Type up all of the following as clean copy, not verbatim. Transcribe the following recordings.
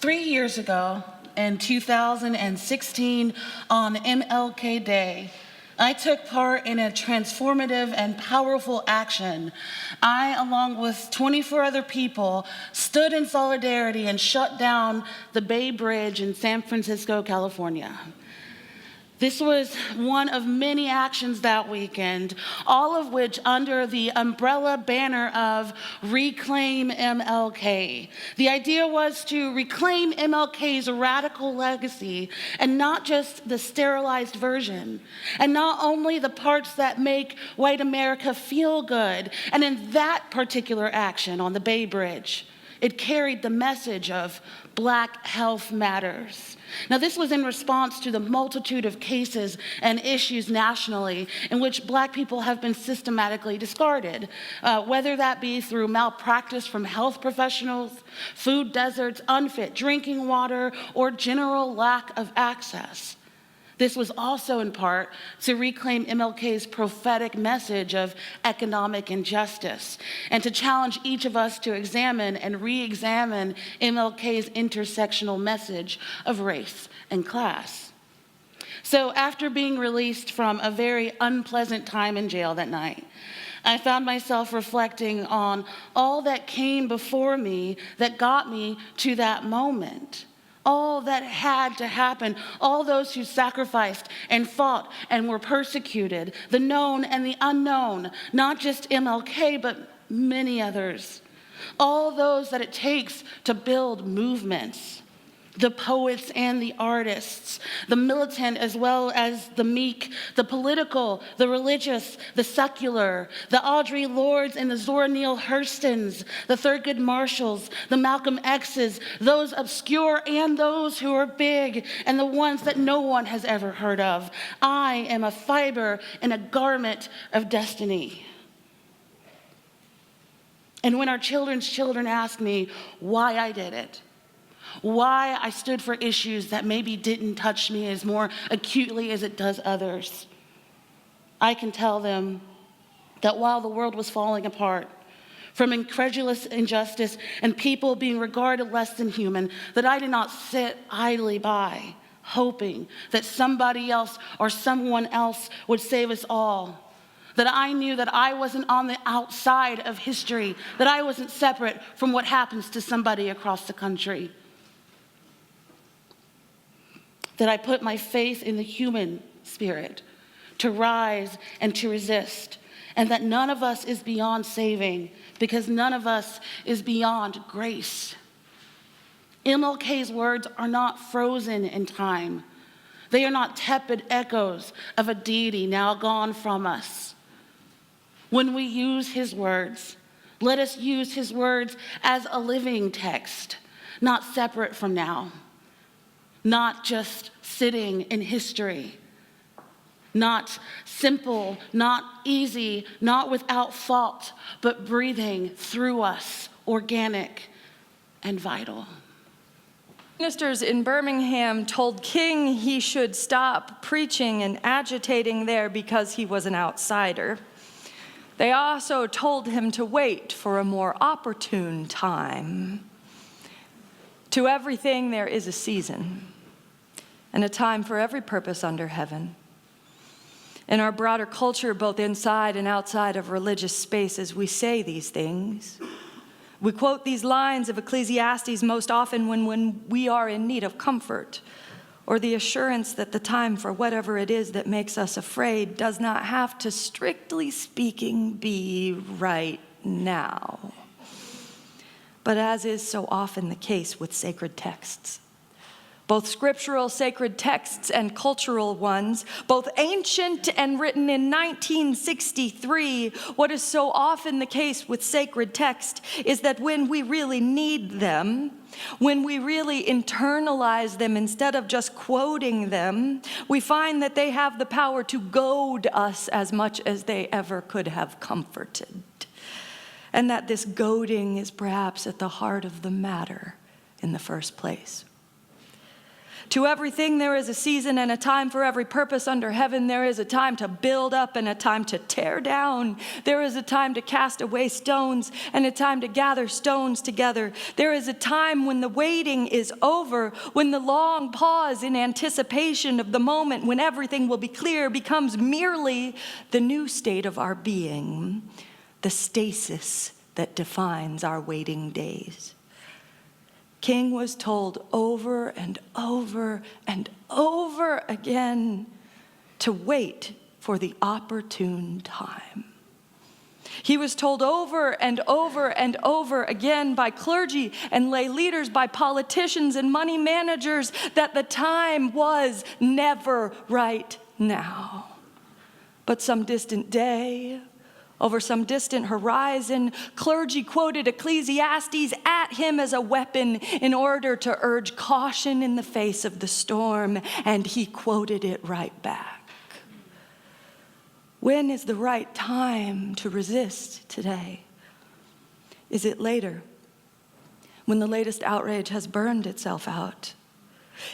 3 years ago, in 2016, on MLK Day, I took part in a transformative and powerful action. I, along with 24 other people, stood in solidarity and shut down the Bay Bridge in San Francisco, California. This was one of many actions that weekend, all of which under the umbrella banner of Reclaim MLK. The idea was to reclaim MLK's radical legacy, and not just the sterilized version, and not only the parts that make white America feel good. And in that particular action on the Bay Bridge, it carried the message of Black health matters. Now, this was in response to the multitude of cases and issues nationally in which Black people have been systematically discarded, whether that be through malpractice from health professionals, food deserts, unfit drinking water, or general lack of access. This was also in part to reclaim MLK's prophetic message of economic injustice, and to challenge each of us to examine and re-examine MLK's intersectional message of race and class. So after being released from a very unpleasant time in jail that night, I found myself reflecting on all that came before me that got me to that moment. All that had to happen, all those who sacrificed and fought and were persecuted, the known and the unknown, not just MLK, but many others. All those that it takes to build movements, the poets and the artists, the militant as well as the meek, the political, the religious, the secular, the Audre Lordes and the Zora Neale Hurstons, the Thurgood Marshalls, the Malcolm X's, those obscure and those who are big, and the ones that no one has ever heard of. I am a fiber in a garment of destiny. And when our children's children ask me why I did it, why I stood for issues that maybe didn't touch me as more acutely as it does others, I can tell them that while the world was falling apart from incredulous injustice and people being regarded less than human, that I did not sit idly by, hoping that somebody else or someone else would save us all. That I knew that I wasn't on the outside of history, that I wasn't separate from what happens to somebody across the country. That I put my faith in the human spirit to rise and to resist, and that none of us is beyond saving because none of us is beyond grace. MLK's words are not frozen in time. They are not tepid echoes of a deity now gone from us. When we use his words, let us use his words as a living text, not separate from now. Not just sitting in history, not simple, not easy, not without fault, but breathing through us, organic and vital. Ministers in Birmingham told King he should stop preaching and agitating there because he was an outsider. They also told him to wait for a more opportune time. To everything there is a season, and a time for every purpose under heaven. In our broader culture, both inside and outside of religious spaces, we say these things. We quote these lines of Ecclesiastes most often when we are in need of comfort, or the assurance that the time for whatever it is that makes us afraid does not have to, strictly speaking, be right now. But as is so often the case with sacred texts, both scriptural sacred texts and cultural ones, both ancient and written in 1963, what is so often the case with sacred text is that when we really need them, when we really internalize them instead of just quoting them, we find that they have the power to goad us as much as they ever could have comforted. And that this goading is perhaps at the heart of the matter in the first place. To everything there is a season and a time for every purpose under heaven. There is a time to build up and a time to tear down. There is a time to cast away stones and a time to gather stones together. There is a time when the waiting is over, when the long pause in anticipation of the moment when everything will be clear becomes merely the new state of our being, the stasis that defines our waiting days. King was told over and over and over again to wait for the opportune time. He was told over and over and over again by clergy and lay leaders, by politicians and money managers, that the time was never right now. But some distant day, over some distant horizon, clergy quoted Ecclesiastes at him as a weapon in order to urge caution in the face of the storm, and he quoted it right back. When is the right time to resist today? Is it later, when the latest outrage has burned itself out?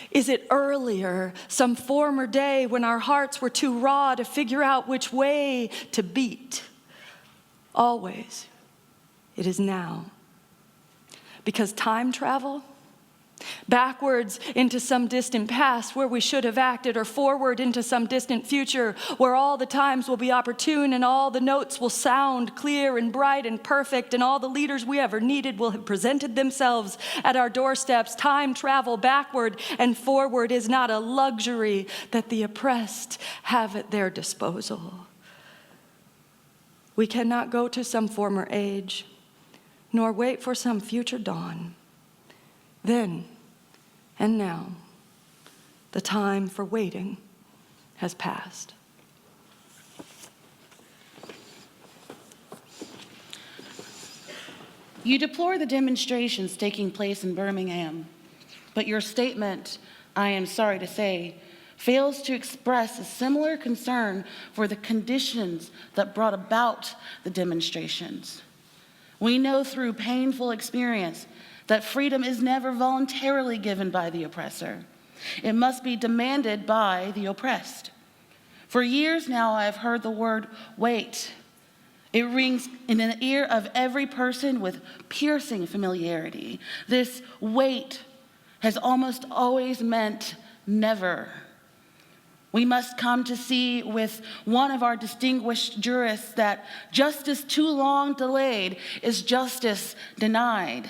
Is it earlier, some former day when our hearts were too raw to figure out which way to beat? Always, it is now. Because time travel, backwards into some distant past where we should have acted, or forward into some distant future where all the times will be opportune and all the notes will sound clear and bright and perfect and all the leaders we ever needed will have presented themselves at our doorsteps. Time travel backward and forward is not a luxury that the oppressed have at their disposal. We cannot go to some former age, nor wait for some future dawn. Then and now, the time for waiting has passed. You deplore the demonstrations taking place in Birmingham, but your statement, I am sorry to say, fails to express a similar concern for the conditions that brought about the demonstrations. We know through painful experience that freedom is never voluntarily given by the oppressor. It must be demanded by the oppressed. For years now, I have heard the word wait. It rings in the ear of every person with piercing familiarity. This wait has almost always meant never. We must come to see with one of our distinguished jurists that justice too long delayed is justice denied.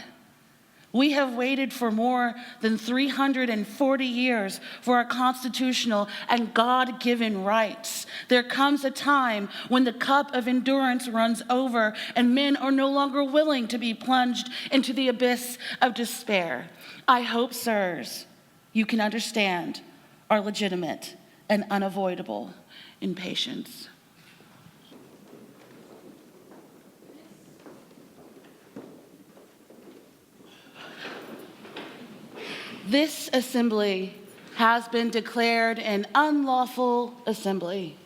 We have waited for more than 340 years for our constitutional and God-given rights. There comes a time when the cup of endurance runs over and men are no longer willing to be plunged into the abyss of despair. I hope, sirs, you can understand our legitimate and unavoidable impatience. This assembly has been declared an unlawful assembly.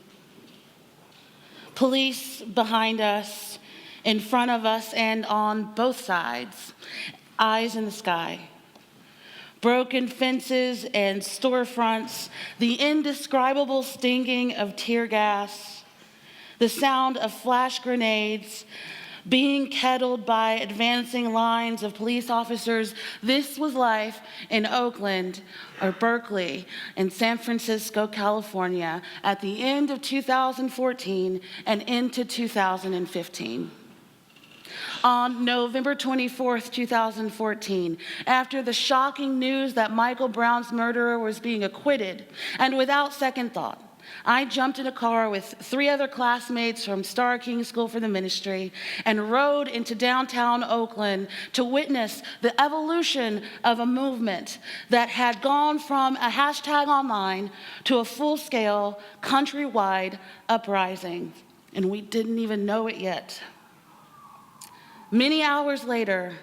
Police behind us, in front of us, and on both sides, eyes in the sky. Broken fences and storefronts, the indescribable stinging of tear gas, the sound of flash grenades, being kettled by advancing lines of police officers. This was life in Oakland or Berkeley in San Francisco, California at the end of 2014 and into 2015. On November 24th, 2014, after the shocking news that Michael Brown's murderer was being acquitted, and without second thought, I jumped in a car with 3 other classmates from Star King School for the Ministry and rode into downtown Oakland to witness the evolution of a movement that had gone from a hashtag online to a full-scale, countrywide uprising, and we didn't even know it yet. Many hours later,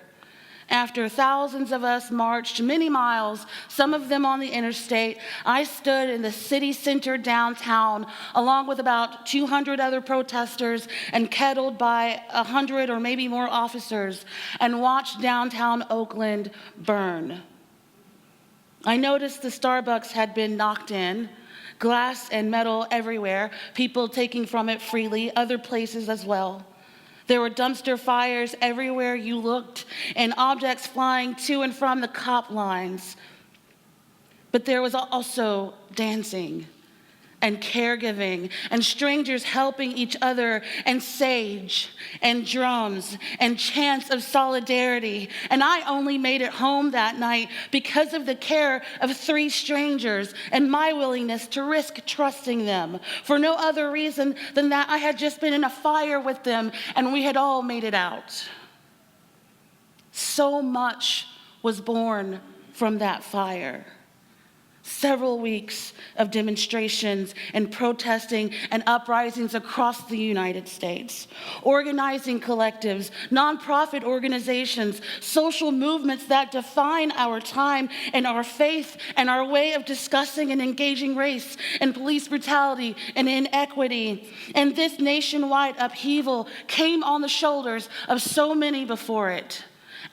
after thousands of us marched many miles, some of them on the interstate, I stood in the city center downtown along with about 200 other protesters and kettled by 100 or maybe more officers and watched downtown Oakland burn. I noticed the Starbucks had been knocked in, glass and metal everywhere, people taking from it freely, other places as well. There were dumpster fires everywhere you looked, and objects flying to and from the cop lines. But there was also dancing and caregiving and strangers helping each other and sage and drums and chants of solidarity. And I only made it home that night because of the care of 3 strangers and my willingness to risk trusting them for no other reason than that I had just been in a fire with them and we had all made it out. So much was born from that fire. Several weeks of demonstrations and protesting and uprisings across the United States, organizing collectives, nonprofit organizations, social movements that define our time and our faith and our way of discussing and engaging race and police brutality and inequity. And this nationwide upheaval came on the shoulders of so many before it.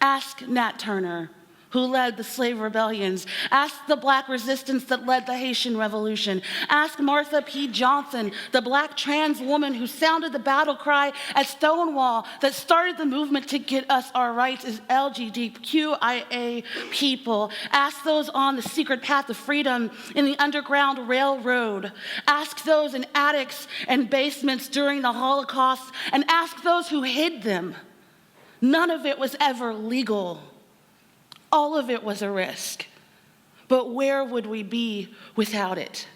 Ask Nat Turner, who led the slave rebellions. Ask the Black resistance that led the Haitian Revolution. Ask Martha P. Johnson, the Black trans woman who sounded the battle cry at Stonewall that started the movement to get us our rights as LGBTQIA people. Ask those on the secret path of freedom in the Underground Railroad. Ask those in attics and basements during the Holocaust, and ask those who hid them. None of it was ever legal. All of it was a risk. But where would we be without it?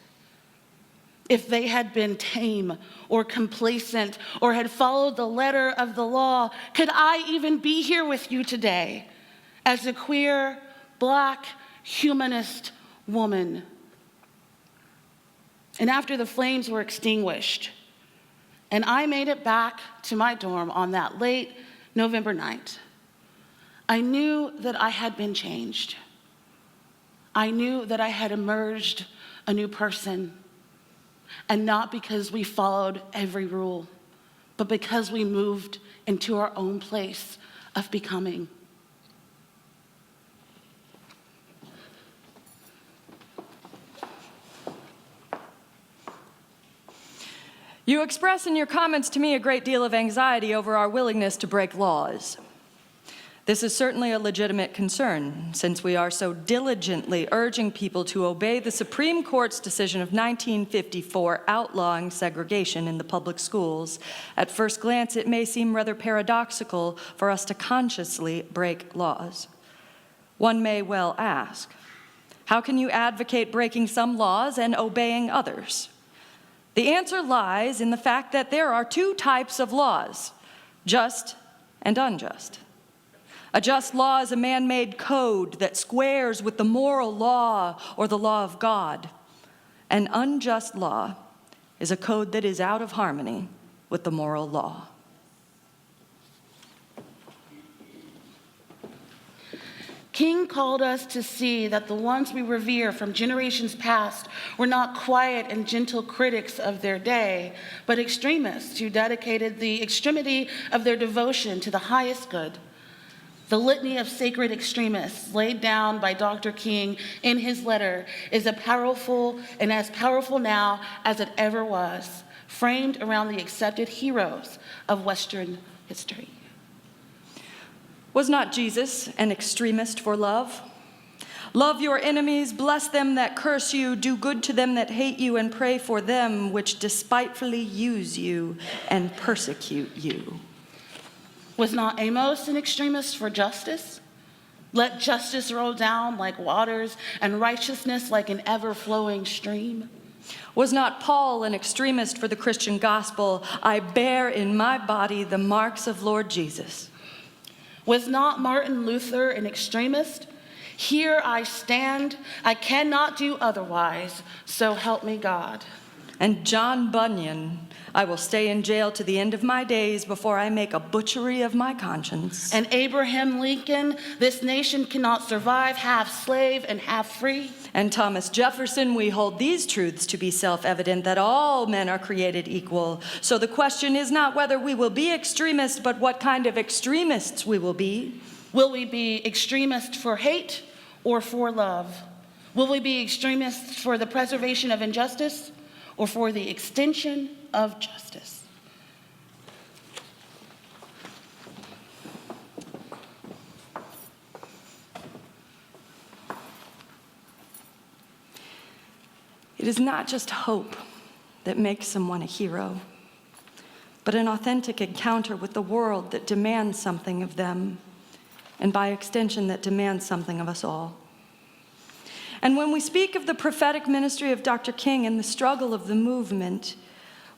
If they had been tame or complacent or had followed the letter of the law, could I even be here with you today as a queer, Black, humanist woman? And after the flames were extinguished, and I made it back to my dorm on that late November night, I knew that I had been changed. I knew that I had emerged a new person, and not because we followed every rule, but because we moved into our own place of becoming. You express in your comments to me a great deal of anxiety over our willingness to break laws. This is certainly a legitimate concern, since we are so diligently urging people to obey the Supreme Court's decision of 1954 outlawing segregation in the public schools. At first glance, it may seem rather paradoxical for us to consciously break laws. One may well ask, how can you advocate breaking some laws and obeying others? The answer lies in the fact that there are 2 types of laws, just and unjust. A just law is a man-made code that squares with the moral law or the law of God. An unjust law is a code that is out of harmony with the moral law. King called us to see that the ones we revere from generations past were not quiet and gentle critics of their day, but extremists who dedicated the extremity of their devotion to the highest good. The litany of sacred extremists laid down by Dr. King in his letter is as powerful now as it ever was, framed around the accepted heroes of Western history. Was not Jesus an extremist for love? Love your enemies, bless them that curse you, do good to them that hate you, and pray for them which despitefully use you and persecute you. Was not Amos an extremist for justice? Let justice roll down like waters and righteousness like an ever-flowing stream. Was not Paul an extremist for the Christian gospel? I bear in my body the marks of Lord Jesus. Was not Martin Luther an extremist? Here I stand, I cannot do otherwise, so help me God. And John Bunyan, I will stay in jail to the end of my days before I make a butchery of my conscience. And Abraham Lincoln, this nation cannot survive half slave and half free. And Thomas Jefferson, we hold these truths to be self-evident, that all men are created equal. So the question is not whether we will be extremists, but what kind of extremists we will be. Will we be extremists for hate or for love? Will we be extremists for the preservation of injustice or for the extension of justice? It is not just hope that makes someone a hero, but an authentic encounter with the world that demands something of them, and by extension, that demands something of us all. And when we speak of the prophetic ministry of Dr. King and the struggle of the movement,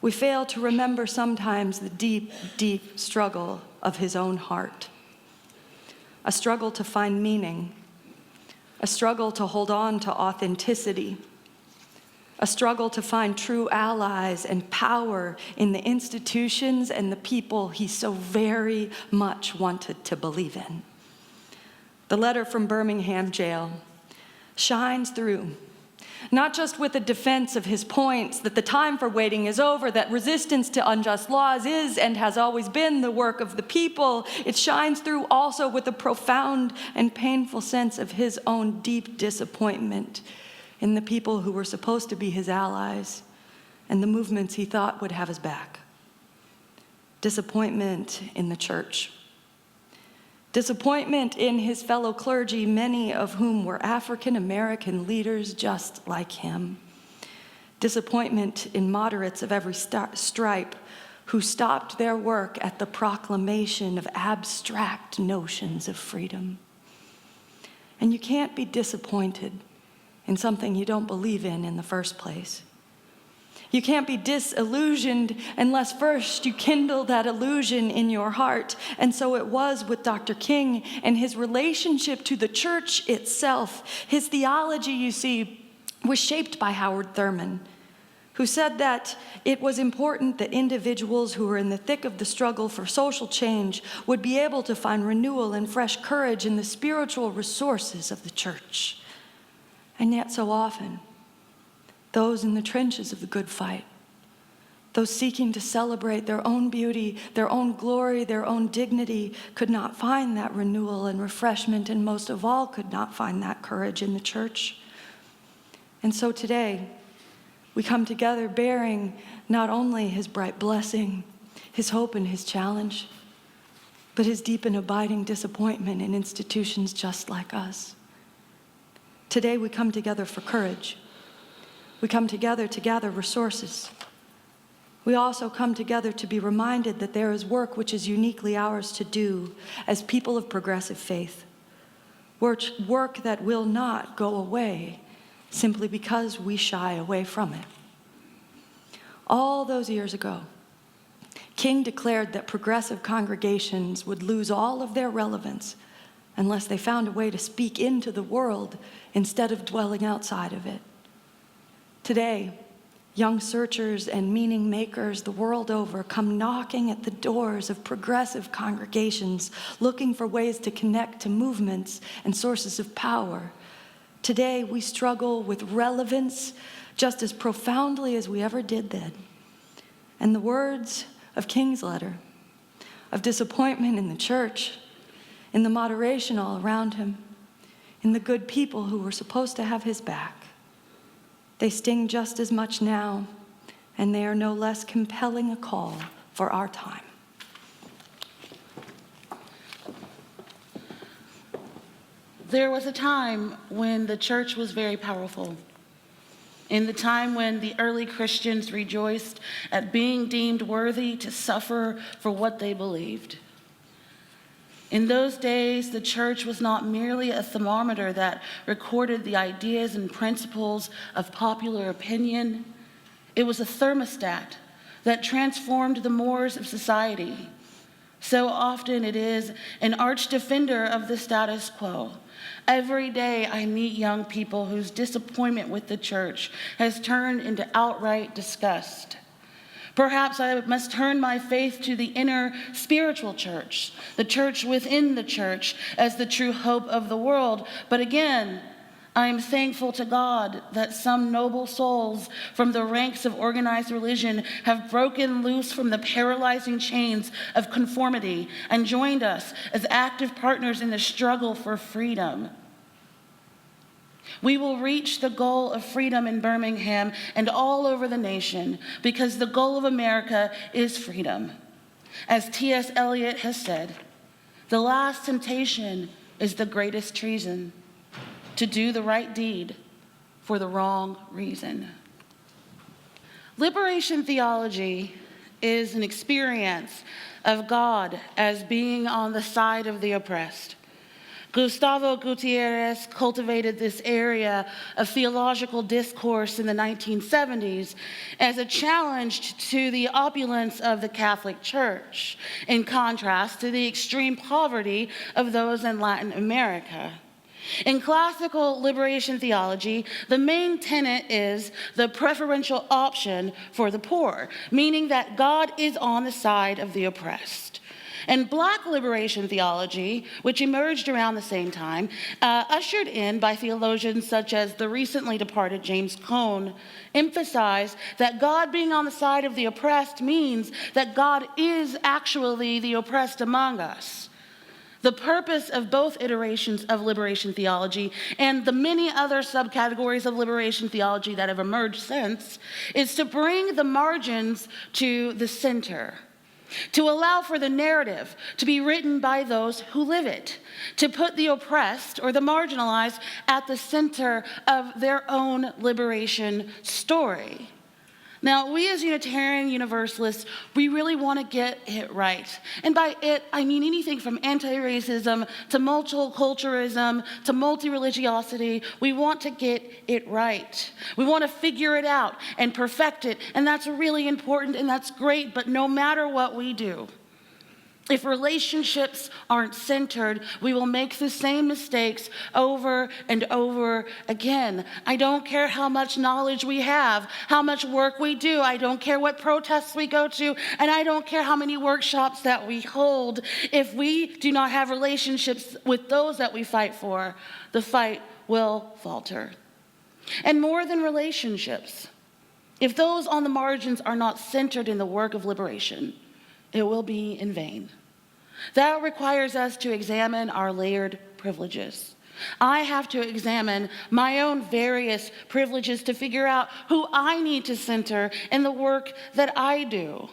we fail to remember sometimes the deep, deep struggle of his own heart. A struggle to find meaning, a struggle to hold on to authenticity, a struggle to find true allies and power in the institutions and the people he so very much wanted to believe in. The letter from Birmingham Jail shines through, not just with a defense of his points that the time for waiting is over, that resistance to unjust laws is and has always been the work of the people. It shines through also with a profound and painful sense of his own deep disappointment in the people who were supposed to be his allies and the movements he thought would have his back. Disappointment in the church. Disappointment in his fellow clergy, many of whom were African American leaders just like him. Disappointment in moderates of every stripe who stopped their work at the proclamation of abstract notions of freedom. And you can't be disappointed in something you don't believe in the first place. You can't be disillusioned unless first you kindle that illusion in your heart. And so it was with Dr. King and his relationship to the church itself. His theology, you see, was shaped by Howard Thurman, who said that it was important that individuals who were in the thick of the struggle for social change would be able to find renewal and fresh courage in the spiritual resources of the church. And yet so often, those in the trenches of the good fight, those seeking to celebrate their own beauty, their own glory, their own dignity, could not find that renewal and refreshment, and most of all, could not find that courage in the church. And so today, we come together bearing not only his bright blessing, his hope and his challenge, but his deep and abiding disappointment in institutions just like us. Today we come together for courage. We come together to gather resources. We also come together to be reminded that there is work which is uniquely ours to do as people of progressive faith. Work that will not go away simply because we shy away from it. All those years ago, King declared that progressive congregations would lose all of their relevance unless they found a way to speak into the world instead of dwelling outside of it. Today, young searchers and meaning makers the world over come knocking at the doors of progressive congregations, looking for ways to connect to movements and sources of power. Today, we struggle with relevance just as profoundly as we ever did then. And the words of King's letter, of disappointment in the church, in the moderation all around him, in the good people who were supposed to have his back, they sting just as much now, and they are no less compelling a call for our time. There was a time when the church was very powerful. In the time when the early Christians rejoiced at being deemed worthy to suffer for what they believed. In those days, the church was not merely a thermometer that recorded the ideas and principles of popular opinion. It was a thermostat that transformed the mores of society. So often it is an arch defender of the status quo. Every day I meet young people whose disappointment with the church has turned into outright disgust. Perhaps I must turn my faith to the inner spiritual church, the church within the church, as the true hope of the world. But again, I am thankful to God that some noble souls from the ranks of organized religion have broken loose from the paralyzing chains of conformity and joined us as active partners in the struggle for freedom. We will reach the goal of freedom in Birmingham and all over the nation because the goal of America is freedom. As T.S. Eliot has said, the last temptation is the greatest treason, to do the right deed for the wrong reason. Liberation theology is an experience of God as being on the side of the oppressed. Gustavo Gutierrez cultivated this area of theological discourse in the 1970s as a challenge to the opulence of the Catholic Church, in contrast to the extreme poverty of those in Latin America. In classical liberation theology, the main tenet is the preferential option for the poor, meaning that God is on the side of the oppressed. And Black liberation theology, which emerged around the same time, ushered in by theologians such as the recently departed James Cone, emphasized that God being on the side of the oppressed means that God is actually the oppressed among us. The purpose of both iterations of liberation theology and the many other subcategories of liberation theology that have emerged since is to bring the margins to the center, to allow for the narrative to be written by those who live it, to put the oppressed or the marginalized at the center of their own liberation story. Now, we as Unitarian Universalists, we really want to get it right. And by it, I mean anything from anti-racism to multiculturalism to multi-religiosity. We want to get it right. We want to figure it out and perfect it. And that's really important and that's great, but no matter what we do, if relationships aren't centered, we will make the same mistakes over and over again. I don't care how much knowledge we have, how much work we do. I don't care what protests we go to, and I don't care how many workshops that we hold. If we do not have relationships with those that we fight for, the fight will falter. And more than relationships, if those on the margins are not centered in the work of liberation, it will be in vain. That requires us to examine our layered privileges. I have to examine my own various privileges to figure out who I need to center in the work that I do.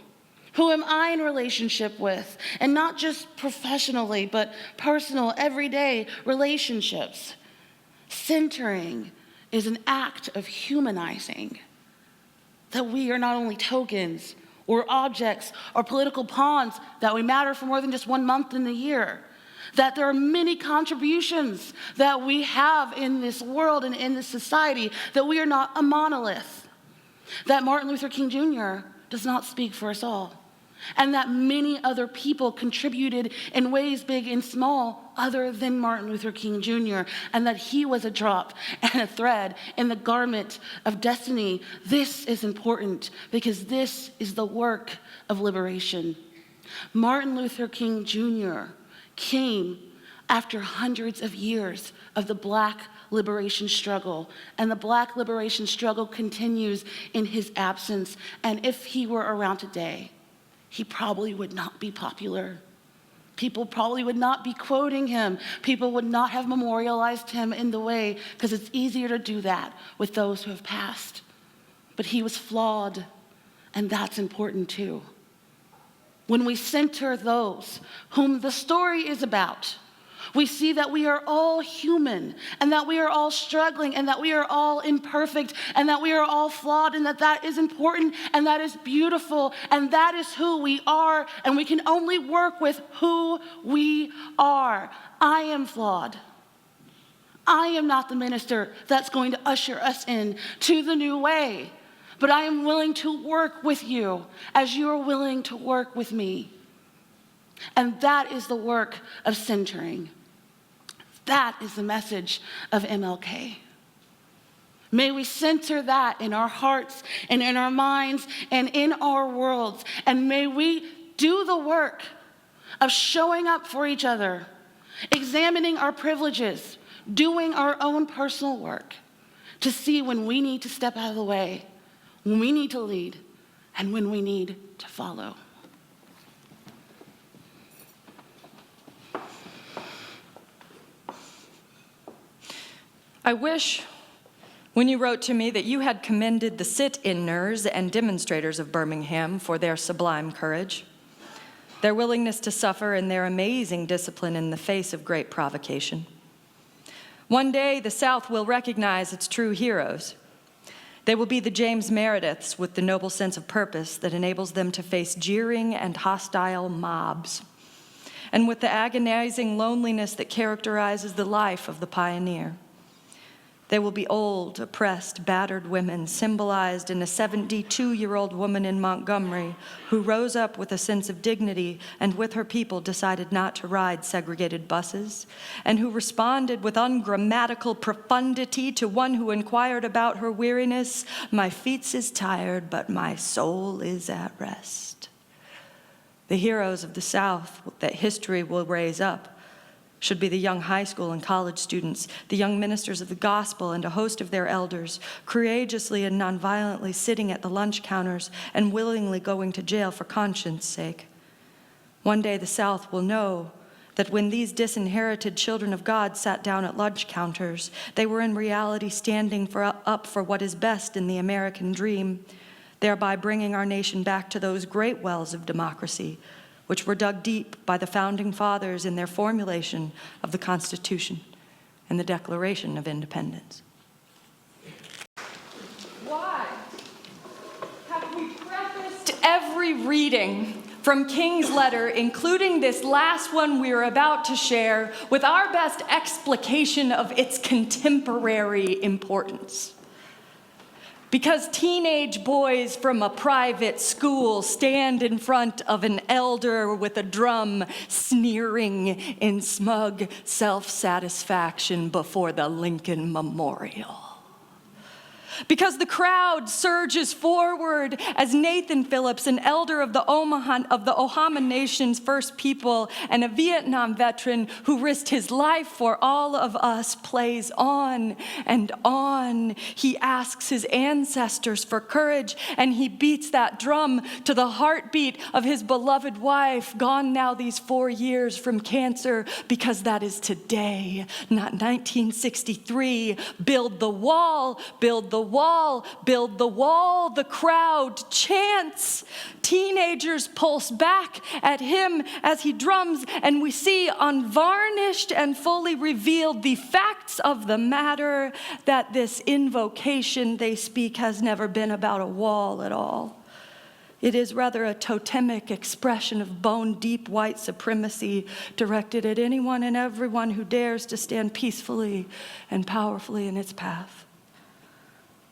Who am I in relationship with? And not just professionally, but personal, everyday relationships. Centering is an act of humanizing. That we are not only tokens, or objects, or political pawns, that we matter for more than just 1 month in the year. That there are many contributions that we have in this world and in this society, that we are not a monolith. That Martin Luther King Jr. does not speak for us all. And that many other people contributed in ways big and small other than Martin Luther King Jr. And that he was a drop and a thread in the garment of destiny. This is important because this is the work of liberation. Martin Luther King Jr. came after hundreds of years of the Black liberation struggle. And the Black liberation struggle continues in his absence. And if he were around today, he probably would not be popular. People probably would not be quoting him. People would not have memorialized him in the way, because it's easier to do that with those who have passed. But he was flawed, and that's important too. When we center those whom the story is about, we see that we are all human, and that we are all struggling, and that we are all imperfect, and that we are all flawed, and that is important, and that is beautiful, and that is who we are, and we can only work with who we are. I am flawed. I am not the minister that's going to usher us in to the new way, but I am willing to work with you as you are willing to work with me. And that is the work of centering. That is the message of MLK. May we center that in our hearts and in our minds and in our worlds. And may we do the work of showing up for each other, examining our privileges, doing our own personal work to see when we need to step out of the way, when we need to lead, and when we need to follow. I wish, when you wrote to me, that you had commended the sit-inners and demonstrators of Birmingham for their sublime courage, their willingness to suffer, and their amazing discipline in the face of great provocation. One day, the South will recognize its true heroes. They will be the James Merediths with the noble sense of purpose that enables them to face jeering and hostile mobs, and with the agonizing loneliness that characterizes the life of the pioneer. They will be old, oppressed, battered women, symbolized in a 72-year-old woman in Montgomery who rose up with a sense of dignity and with her people decided not to ride segregated buses, and who responded with ungrammatical profundity to one who inquired about her weariness, "My feet is tired, but my soul is at rest." The heroes of the South that history will raise up should be the young high school and college students, the young ministers of the gospel and a host of their elders, courageously and nonviolently sitting at the lunch counters and willingly going to jail for conscience sake. One day the South will know that when these disinherited children of God sat down at lunch counters, they were in reality standing up for what is best in the American dream, thereby bringing our nation back to those great wells of democracy which were dug deep by the founding fathers in their formulation of the Constitution and the Declaration of Independence. Why have we prefaced every reading from King's letter, including this last one we are about to share, with our best explication of its contemporary importance? Because teenage boys from a private school stand in front of an elder with a drum, sneering in smug self-satisfaction before the Lincoln Memorial. Because the crowd surges forward as Nathan Phillips, an elder of the Ohama Nation's first people and a Vietnam veteran who risked his life for all of us, plays on and on. He asks his ancestors for courage, and he beats that drum to the heartbeat of his beloved wife, gone now these 4 years from cancer, because that is today, not 1963. Build the wall, build the wall, build the wall. The crowd chants. Teenagers pulse back at him as he drums, and we see unvarnished and fully revealed the facts of the matter, that this invocation they speak has never been about a wall at all. It is rather a totemic expression of bone-deep white supremacy directed at anyone and everyone who dares to stand peacefully and powerfully in its path.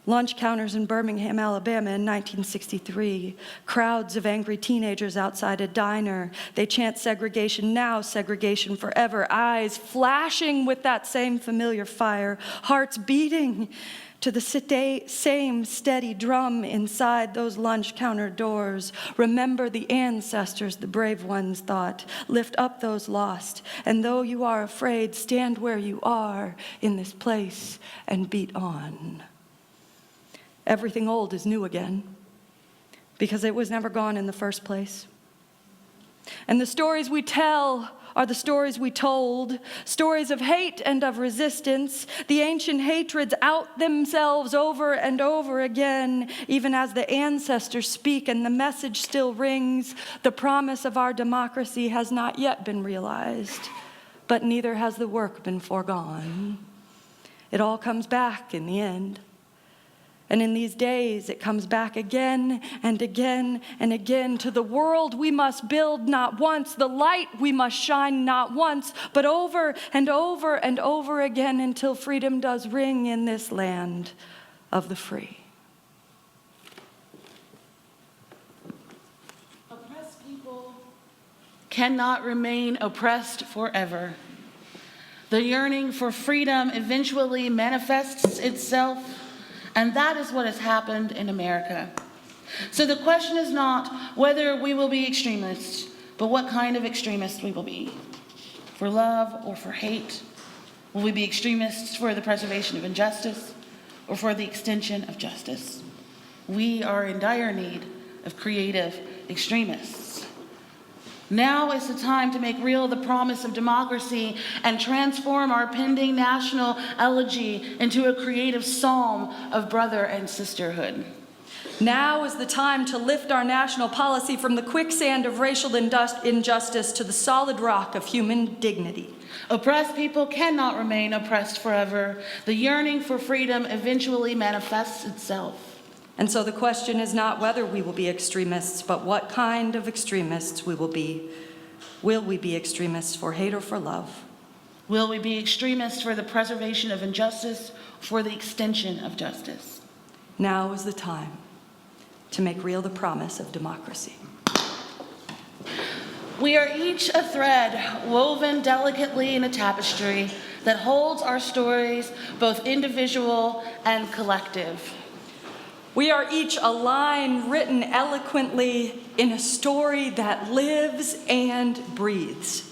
Lunch counters in Birmingham, Alabama in 1963. Crowds of angry teenagers outside a diner. They chant segregation now, segregation forever. Eyes flashing with that same familiar fire. Hearts beating to the same steady drum inside those lunch counter doors. Remember the ancestors, the brave ones thought. Lift up those lost. And though you are afraid, stand where you are in this place and beat on. Everything old is new again, because it was never gone in the first place. And the stories we tell are the stories we told, stories of hate and of resistance. The ancient hatreds out themselves over and over again, even as the ancestors speak and the message still rings. The promise of our democracy has not yet been realized, but neither has the work been foregone. It all comes back in the end. And in these days, it comes back again and again and again. To the world we must build not once, the light we must shine not once, but over and over and over again until freedom does ring in this land of the free. Oppressed people cannot remain oppressed forever. The yearning for freedom eventually manifests itself, and that is what has happened in America. So the question is not whether we will be extremists, but what kind of extremists we will be. For love or for hate? Will we be extremists for the preservation of injustice or for the extension of justice? We are in dire need of creative extremists. Now is the time to make real the promise of democracy and transform our pending national elegy into a creative psalm of brother and sisterhood. Now is the time to lift our national policy from the quicksand of racial injustice to the solid rock of human dignity. Oppressed people cannot remain oppressed forever. The yearning for freedom eventually manifests itself. And so the question is not whether we will be extremists, but what kind of extremists we will be. Will we be extremists for hate or for love? Will we be extremists for the preservation of injustice, for the extension of justice? Now is the time to make real the promise of democracy. We are each a thread woven delicately in a tapestry that holds our stories, both individual and collective. We are each a line written eloquently in a story that lives and breathes.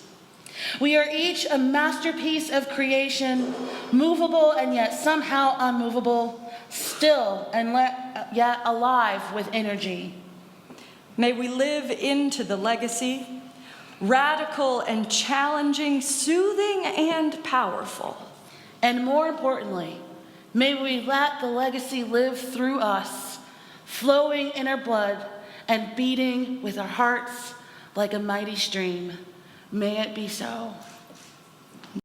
We are each a masterpiece of creation, movable and yet somehow unmovable, still and yet alive with energy. May we live into the legacy, radical and challenging, soothing and powerful. And more importantly, may we let the legacy live through us, flowing in our blood and beating with our hearts like a mighty stream. May it be so.